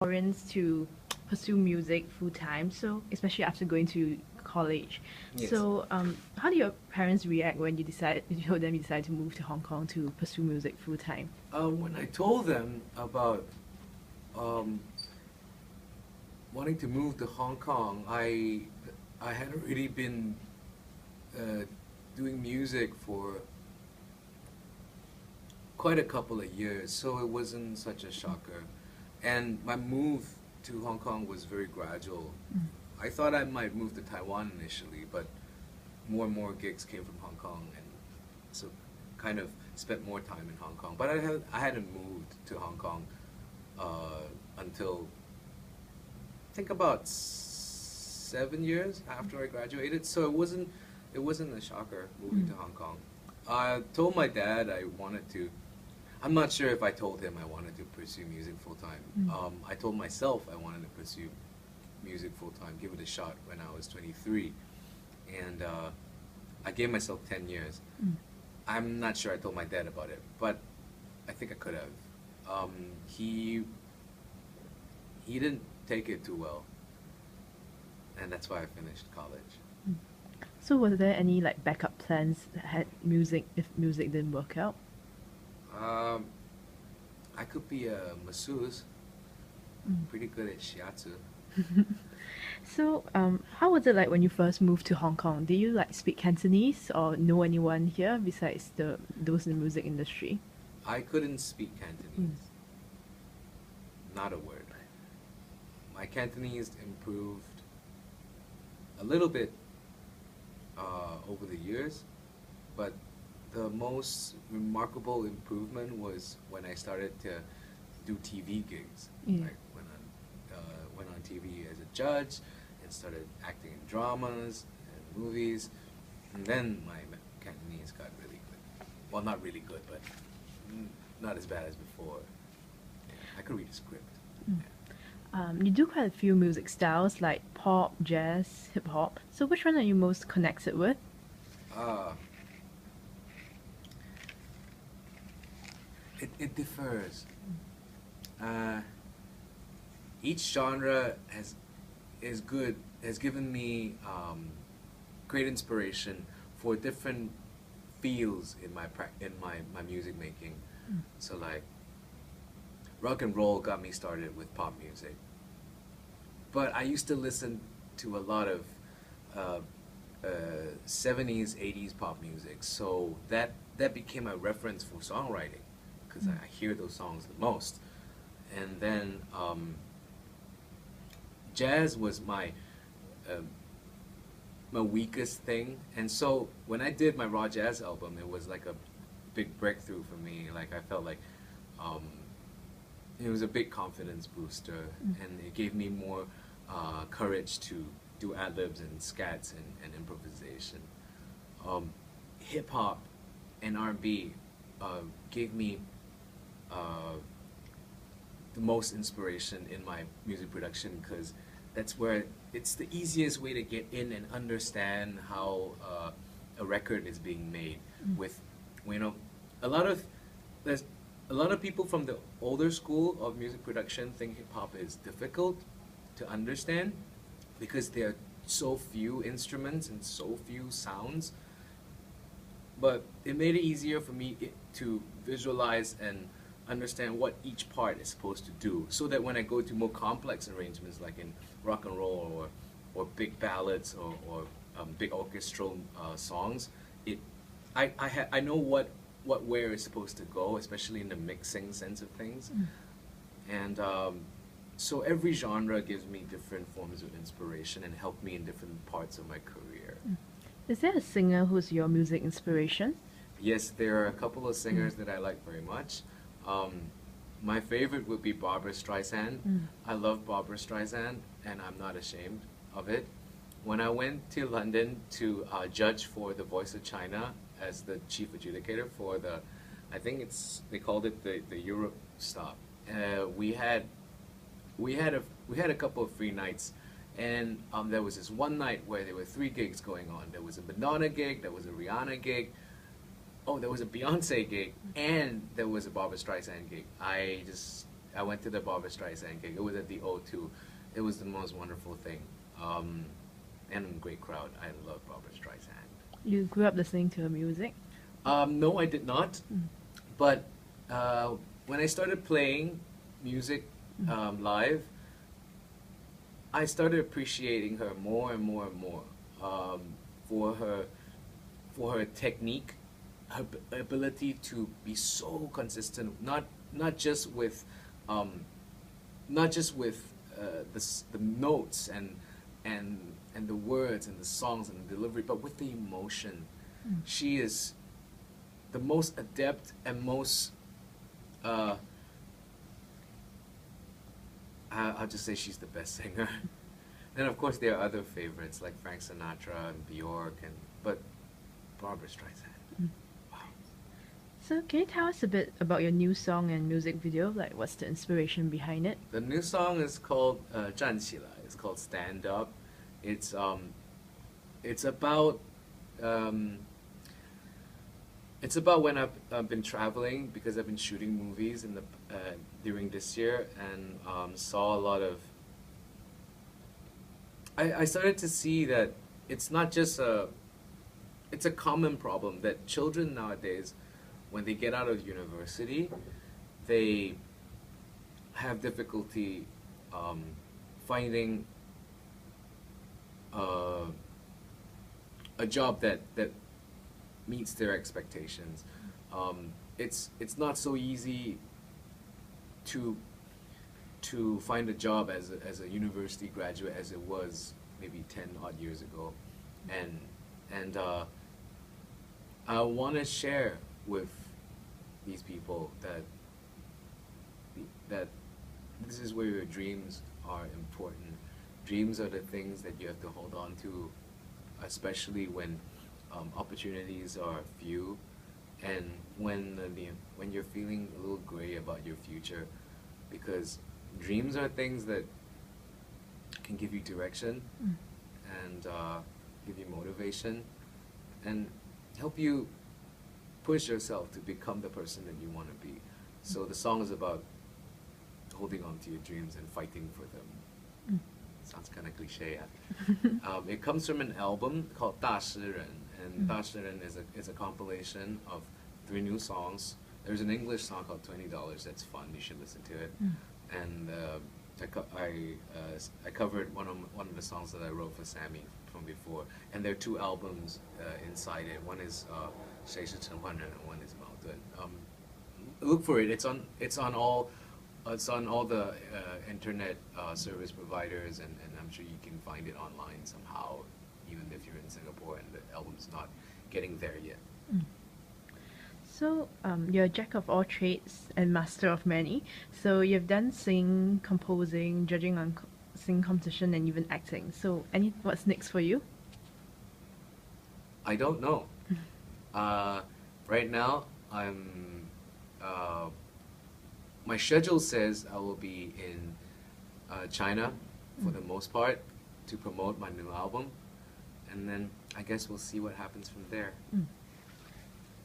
Singaporeans to pursue music full time, so especially after going to college. Yes. So, how do your parents react when you told them you decided to move to Hong Kong to pursue music full time? When I told them about um, wanting to move to Hong Kong, I had already been uh, doing music for quite a couple of years, so it wasn't such a shocker. And my move to Hong Kong was very gradual. Mm. I thought I might move to Taiwan initially, but more and more gigs came from Hong Kong, and so kind of spent more time in Hong Kong. But I hadn't moved to Hong Kong until I think about 7 years after I graduated. So it wasn't a shocker moving Mm. to Hong Kong. I told my dad I wanted to. I'm not sure if I told him I wanted to pursue music full time. Mm. I told myself I wanted to pursue music full time, give it a shot when I was 23, and I gave myself 10 years. Mm. I'm not sure I told my dad about it, but I think I could have. Um, he he didn't take it too well, and that's why I finished college. Mm. So, was there any like backup plans that had music if music didn't work out? Um, I could be a masseuse, Mm. pretty good at shiatsu. So, how was it like when you first moved to Hong Kong? Did you like speak Cantonese or know anyone here besides those in the music industry? I couldn't speak Mm. Cantonese, not a word. My Cantonese improved a little bit over the years, but the most remarkable improvement was when I started to do TV gigs. Yeah. I went on TV as a judge and started acting in dramas and movies, and then my Cantonese got really good. Well, not really good, but not as bad as before. Yeah, I could read a script. Mm. Yeah. You do quite a few music styles like pop, jazz, hip hop. So, which one are you most connected with? Uh, it differs. Uh, each genre has given me great inspiration for different feels in my music making. Mm. So like rock and roll got me started with pop music, but I used to listen to a lot of uh, 70s, 80s pop music. So that became my reference for songwriting because Mm. I hear those songs the most. And then jazz was uh, my weakest thing. And so when I did my raw jazz album, it was like a big breakthrough for me. Like I felt like um, it was a big confidence booster, Mm. and it gave me more courage to do ad libs and scats and improvisation. Hip hop and R&B gave me uh, the most inspiration in my music production because that's where it's the easiest way to get in and understand how a record is being made. Mm. With you know, a lot of there's a lot of people from the older school of music production think hip hop is difficult to understand because there are so few instruments and so few sounds. But it made it easier for me to visualize and understand what each part is supposed to do, so that when I go to more complex arrangements like in rock and roll or big ballads or big orchestral songs, it I know what where is supposed to go, especially in the mixing sense of things. Mm. And so every genre gives me different forms of inspiration and helped me in different parts of my career. Mm. Is there a singer who's your music inspiration? Yes, there are a couple of singers Mm. that I like very much. Um, my favorite would be Barbara Streisand. Mm. I love Barbara Streisand, and I'm not ashamed of it. When I went to London to judge for The Voice of China as the chief adjudicator for I think they called it the Europe stop. We had a couple of free nights, and there was this one night where there were three gigs going on. There was a Madonna gig, there was a Rihanna gig, there was a Beyonce gig, and there was a Barbra Streisand gig. I went to the Barbra Streisand gig. It was at the O2. It was the most wonderful thing. And a great crowd. I love Barbra Streisand. You grew up listening to her music? No, I did not. But when I started playing music live, I started appreciating her more and more and more for her technique, her ability to be so consistent. Not just with the notes and the words and the songs and the delivery, but with the emotion. She is the most adept and most I'll just say she's the best singer. And of course there are other favorites like Frank Sinatra and Bjork, but Barbra Streisand. Wow. So can you tell us a bit about your new song and music video? Like, what's the inspiration behind it? The new song is called 站起来. It's called Stand Up. It's about when I've been traveling, because I've been shooting movies during this year, and saw a lot of. I started to see that it's not just it's a common problem that children nowadays, when they get out of university, they have difficulty finding a job that meets their expectations. It's not so easy to find a job as a university graduate as it was maybe 10 odd years ago, and I want to share with these people that this is where your dreams are important. Dreams are the things that you have to hold on to, especially when opportunities are few, and when you're feeling a little gray about your future, because dreams are things that can give you direction and give you motivation and help you push yourself to become the person that you want to be. So the song is about holding on to your dreams and fighting for them. Sounds kind of cliche. It comes from an album called 大诗人, and 大诗人is a compilation of 3 new songs. There's an English song called $20 that's fun. You should listen to it. And I covered one of the songs that I wrote for Sammy from before. And there are 2 albums inside it. One is 谁是陈奂仁 and one is 矛盾. Look for it. It's on all the internet service providers, and I'm sure you can find it online somehow, even if you're in Singapore and the album's not getting there yet. So you're a jack of all trades and master of many. So you've done singing, composing, judging on singing competition, and even acting. So what's next for you? I don't know. Right now, my schedule says I will be in China for the most part to promote my new album, and then I guess we'll see what happens from there.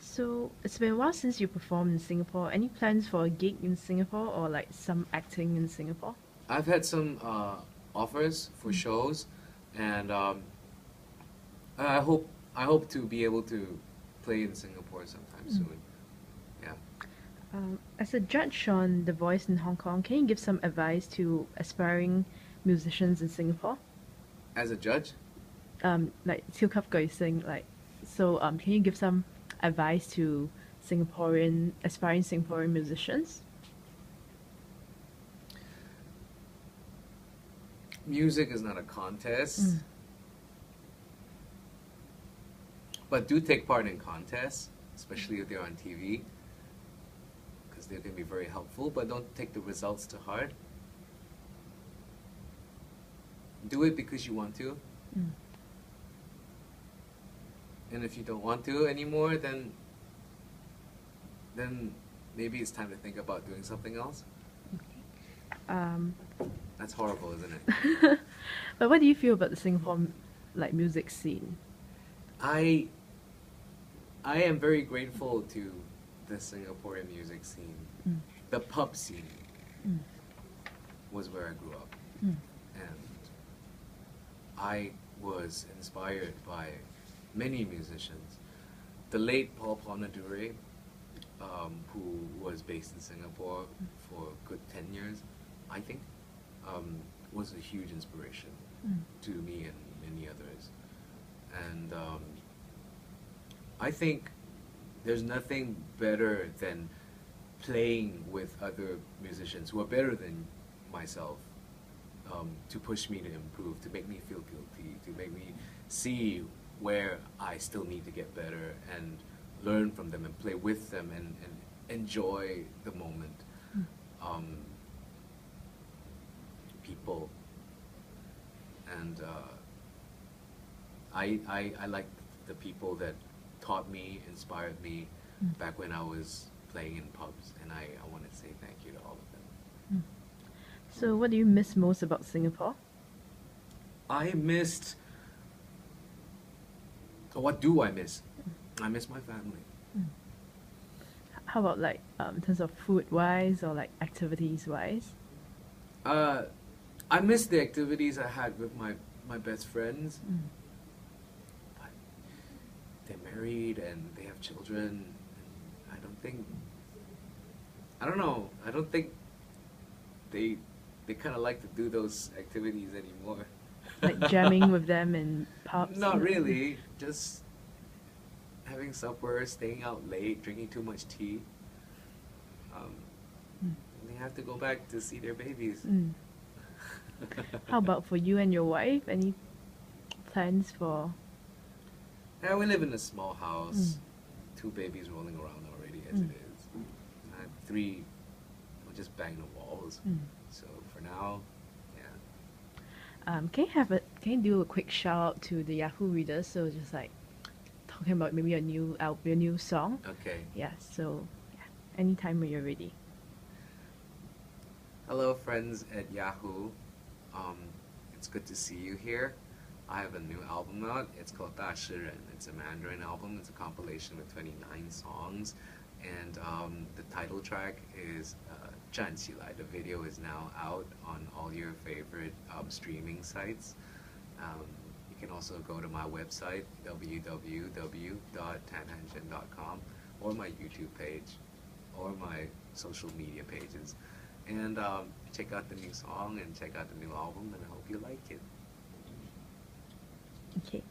So it's been a while since you performed in Singapore. Any plans for a gig in Singapore or like some acting in Singapore? I've had some offers for shows, and I hope to be able to play in Singapore sometime soon. Yeah. As a judge on The Voice in Hong Kong, can you give some advice to aspiring musicians in Singapore? As a judge? Like 超級巨星, like, so can you give some advice to aspiring Singaporean musicians? Music is not a contest, but do take part in contests, especially if they're on TV, because they can be very helpful, but don't take the results to heart. Do it because you want to. And if you don't want to anymore, then maybe it's time to think about doing something else. That's horrible, isn't it? But what do you feel about the Singapore music scene? I am very grateful to the Singaporean music scene, the pub scene. was where I grew up. Mm. And I was inspired by many musicians. The late Paul Ponadure, who was based in Singapore for a good 10 years, I think, was a huge inspiration to me and many others. And I think there's nothing better than playing with other musicians who are better than myself, to push me to improve, to make me feel guilty, to make me see where I still need to get better, and learn from them and play with them and enjoy the moment. People. And I like the people that taught me, inspired me back when I was playing in pubs, and I want to say thank you to all of them. So, what do you miss most about Singapore? I missed. What do I miss? I miss my family. How about like in terms of food wise or like activities wise? I miss the activities I had with my best friends. But they're married and they have children. And I don't know. I don't think they kind of like to do those activities anymore. Like jamming with them in pubs? Not really. Just having supper, staying out late, drinking too much tea. They have to go back to see their babies. How about for you and your wife? Any plans for? Yeah, we live in a small house. 2 babies rolling around already as it is. I have 3. We'll just bang the walls. So for now, yeah. Can you do a quick shout out to the Yahoo readers? So just like talking about maybe your new song. Okay. Yeah. So yeah, anytime when you're ready. Hello, friends at Yahoo. It's good to see you here. I have a new album out. It's called 大诗人. It's a Mandarin album. It's a compilation with 29 songs. And the title track is 站起来. The video is now out on all your favorite streaming sites. You can also go to my website, www.tanhanchen.com, or my YouTube page, or my social media pages. And check out the new song and check out the new album, and I hope you like it. Okay.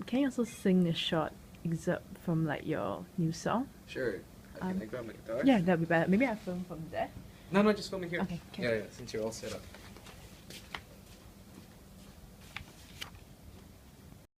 Can you also sing a short excerpt from like your new song? Sure. Can I grab my guitar? Yeah, that'd be better. Maybe I film from there. No, just film it here. Okay. Yeah, since you're all set up.